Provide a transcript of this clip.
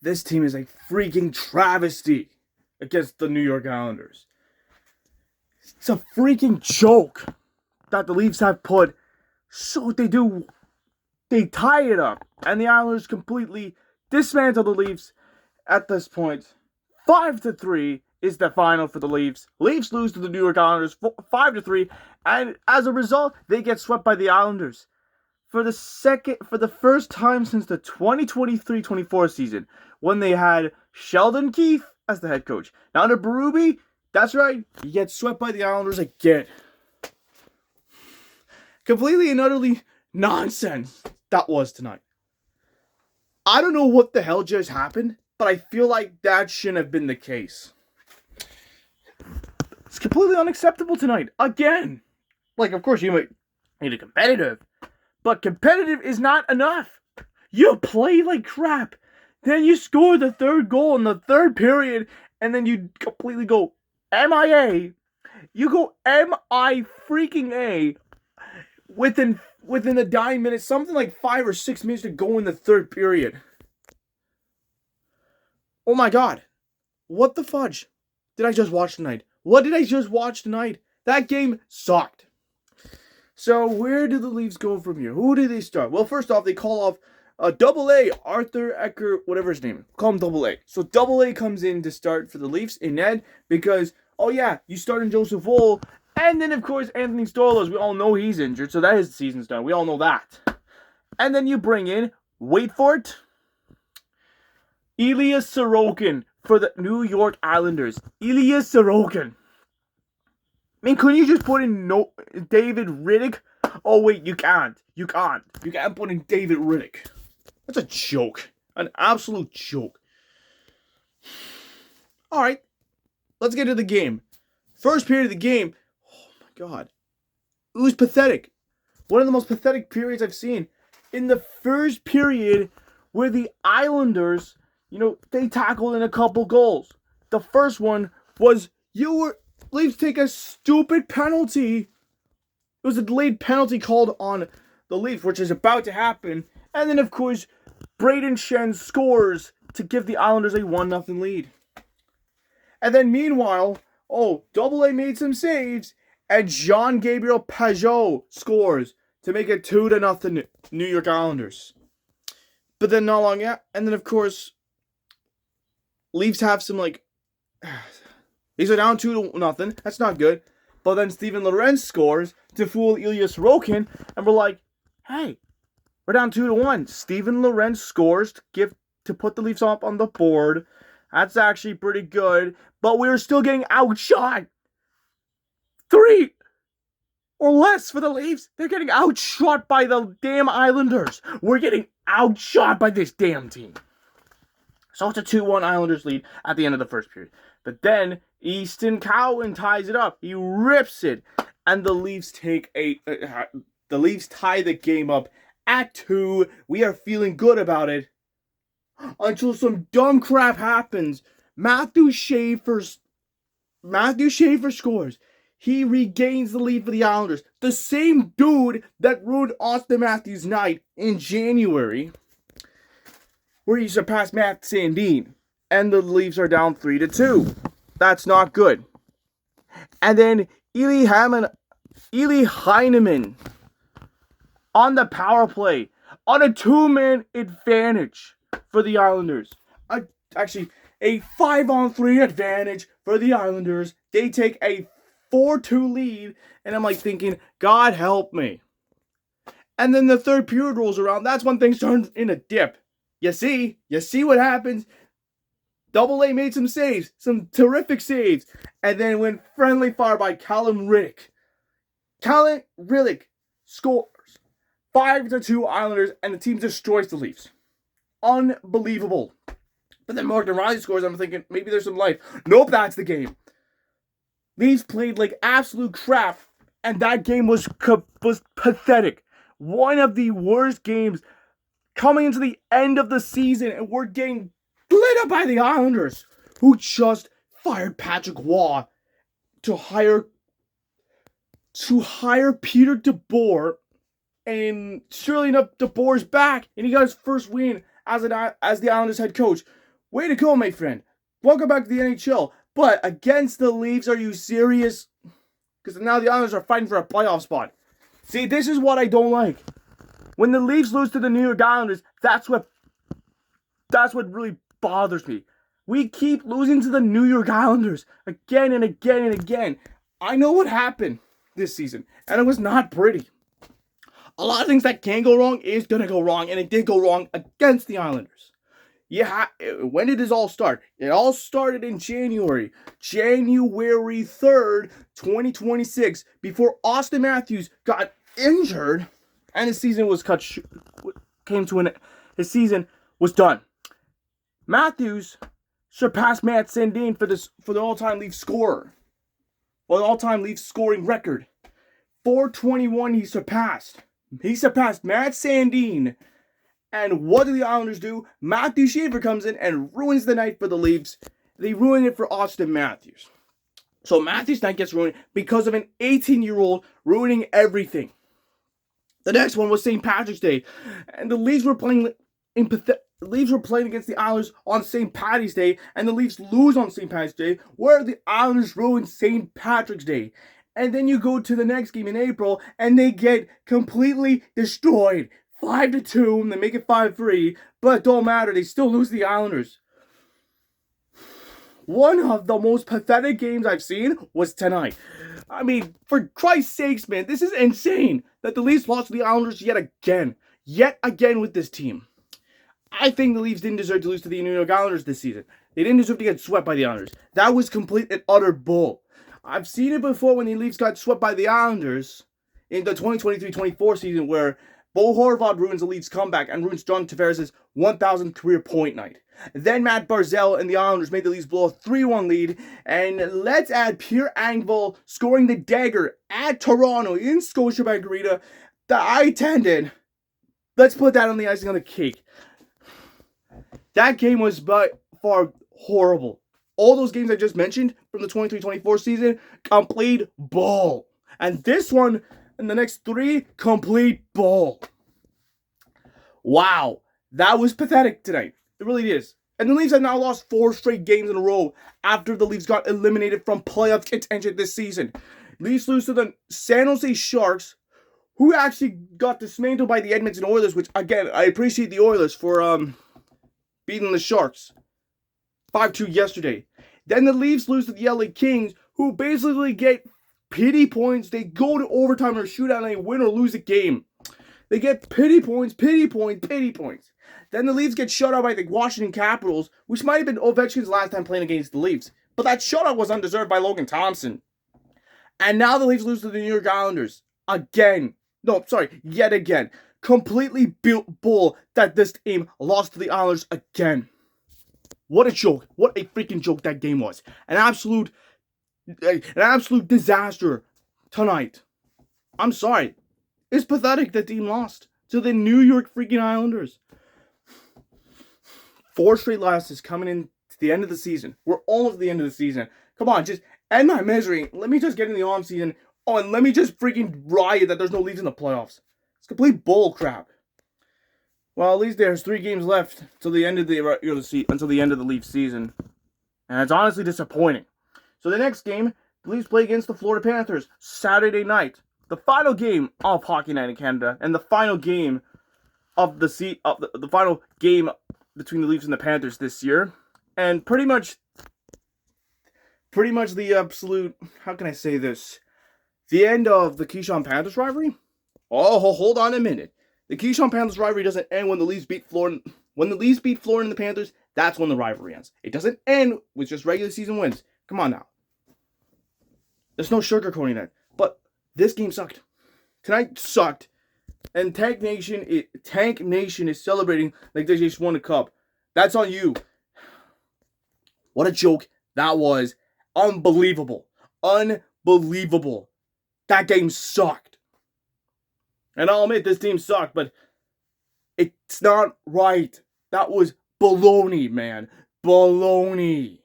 This team is a freaking travesty against the New York Islanders. It's a freaking joke that the Leafs have put. So they tie it up, and the Islanders completely dismantle the Leafs at this point. 5-3 is the final for the Leafs. Leafs lose to the New York Islanders 5-3, and as a result, they get swept by the Islanders. For the first time since the 2023-24 season, when they had Sheldon Keefe as the head coach. Now under Berube, that's right, he gets swept by the Islanders again. Completely and utterly nonsense that was tonight. I don't know what the hell just happened, but I feel like that shouldn't have been the case. It's completely unacceptable tonight. Again. Like, of course, you might need a competitive, but competitive is not enough. You play like crap. Then you score the third goal in the third period, and then you completely go MIA. You go MI freaking A within the dying minutes, something like 5 or 6 minutes to go in the third period. Oh my god. What the fudge did I just watch tonight? What did I just watch tonight? That game sucked. So where do the Leafs go from here? Who do they start? Well, first off, they call off Double A, Arthur Ecker, whatever his name is. Call him Double A. So Double A comes in to start for the Leafs in Ned because, oh yeah, you start in Joseph Woll. And then, of course, Anthony Stolarz. We all know he's injured, so that his season's done. We all know that. And then you bring in, wait for it, Ilya Sorokin for the New York Islanders. Ilya Sorokin. I mean, couldn't you just put in David Riddick? Oh, wait, you can't. You can't put in David Riddick. That's a joke. An absolute joke. All right. Let's get to the game. First period of the game. Oh, my God. It was pathetic. One of the most pathetic periods I've seen. In the first period, where the Islanders, they tackled in a couple goals. The first one was, Leafs take a stupid penalty. It was a delayed penalty called on the Leafs, which is about to happen. And then, of course, Braden Shen scores to give the Islanders a 1-0 lead. And then, meanwhile, Double A made some saves, and Jean-Gabriel Pageau scores to make it 2-0 New York Islanders. But then not long after, and then, of course, Leafs have some, Leafs are down 2-0. That's not good. But then Steven Lorenz scores to fool Ilya Sorokin. And we're like, hey, we're down 2-1. Steven Lorenz scores to put the Leafs up on the board. That's actually pretty good. But we're still getting outshot. 3 or less for the Leafs. They're getting outshot by the damn Islanders. We're getting outshot by this damn team. So it's a 2-1 Islanders lead at the end of the first period. But then Easton Cowan ties it up. He rips it. And the Leafs the Leafs tie the game up at 2. We are feeling good about it. Until some dumb crap happens. Matthew Schaefer scores. He regains the lead for the Islanders. The same dude that ruined Austin Matthews' night in January, where he surpassed Matt Sandin. And the Leafs are down 3-2. That's not good. And then Eli Heineman on the power play on a 2-man advantage for the Islanders. Actually, a 5-on-3 advantage for the Islanders. They take a 4-2 lead, and I'm thinking, God help me. And then the third period rolls around. That's when things turn in a dip. You see what happens? Double A made some saves, some terrific saves, and then went friendly fire by Callum Riddick. Callum Riddick scores 5-2 Islanders, and the team destroys the Leafs. Unbelievable. But then Morgan Riley scores. I'm thinking maybe there's some life. Nope, that's the game. Leafs played like absolute crap, and that game was pathetic. One of the worst games coming into the end of the season, and we're getting lit up by the Islanders, who just fired Patrick Waugh to hire Peter DeBoer, and surely enough, DeBoer's back, and he got his first win as the Islanders head coach. Way to go, my friend. Welcome back to the NHL. But against the Leafs, are you serious? Because now the Islanders are fighting for a playoff spot. See, this is what I don't like. When the Leafs lose to the New York Islanders, that's what really bothers me. We keep losing to the New York Islanders again and again and again. I know what happened this season, and it was not pretty. A lot of things that can go wrong is going to go wrong, and it did go wrong against the Islanders. Yeah, when did this all start? It all started in January 3rd, 2026, before Austin Matthews got injured, and his season was his season was done. Matthews surpassed Matt Sandin for the all-time Leaf scorer, or the all-time Leaf scoring record. 421 he surpassed. He surpassed Matt Sandin. And what do the Islanders do? Matthew Schaefer comes in and ruins the night for the Leafs. They ruin it for Austin Matthews. So Matthews' night gets ruined because of an 18-year-old ruining everything. The next one was St. Patrick's Day, and the Leafs were playing against the Islanders on St. Patty's Day, and the Leafs lose on St. Patrick's Day, where the Islanders ruin St. Patrick's Day. And then you go to the next game in April, and they get completely destroyed. 5-2, and they make it 5-3, but it don't matter, they still lose the Islanders. One of the most pathetic games I've seen was tonight. I mean, for Christ's sakes, man, this is insane that the Leafs lost to the Islanders yet again with this team. I think the Leafs didn't deserve to lose to the New York Islanders this season. They didn't deserve to get swept by the Islanders. That was complete and utter bull. I've seen it before when the Leafs got swept by the Islanders in the 2023-24 season, where Bo Horvath ruins the Leafs' comeback and ruins John Tavares' 1,000th career point night. Then Matt Barzal and the Islanders made the Leafs blow a 3-1 lead. And let's add Pierre Engvall scoring the dagger at Toronto in Scotiabank Arena that I attended. Let's put that on the icing on the cake. That game was by far horrible. All those games I just mentioned from the 23-24 season, complete bull. And this one, and the next 3, complete bull. Wow, that was pathetic tonight. It really is. And the Leafs have now lost 4 straight games in a row after the Leafs got eliminated from playoff contention this season. Leafs lose to the San Jose Sharks, who actually got dismantled by the Edmonton Oilers, which, again, I appreciate the Oilers for beating the Sharks 5-2 yesterday. Then the Leafs lose to the LA Kings, who basically get pity points. They go to overtime or shootout and they win or lose a game. They get pity points. Then the Leafs get shut out by the Washington Capitals, which might have been Ovechkin's last time playing against the Leafs. But that shutout was undeserved by Logan Thompson. And now the Leafs lose to the New York Islanders. Yet again. Completely built bull that this team lost to the Islanders again. What a joke. What a freaking joke that game was. An absolute disaster tonight. I'm sorry. It's pathetic that team lost to the New York freaking Islanders. 4 straight losses coming in to the end of the season. We're almost at the end of the season. Come on, just end my misery. Let me just get in the off season. Oh, and let me just freaking riot that there's no Leafs in the playoffs. It's complete bull crap. Well, at least there's 3 games left until the end of the Leafs season, and it's honestly disappointing. So the next game, the Leafs play against the Florida Panthers Saturday night, the final game of Hockey Night in Canada, and the final game of the final game between the Leafs and the Panthers this year, and pretty much the absolute, how can I say this? The end of the Keyshawn Panthers rivalry. Oh, hold on a minute. The Keyshawn Panthers rivalry doesn't end when the Leafs beat Florida. When the Leafs beat Florida and the Panthers, that's when the rivalry ends. It doesn't end with just regular season wins. Come on now. There's no sugarcoating that. But this game sucked. Tonight sucked. And Tank Nation is celebrating like they just won a cup. That's on you. What a joke that was. Unbelievable. Unbelievable. That game sucked. And I'll admit this team sucked, but it's not right. That was baloney, man. Baloney.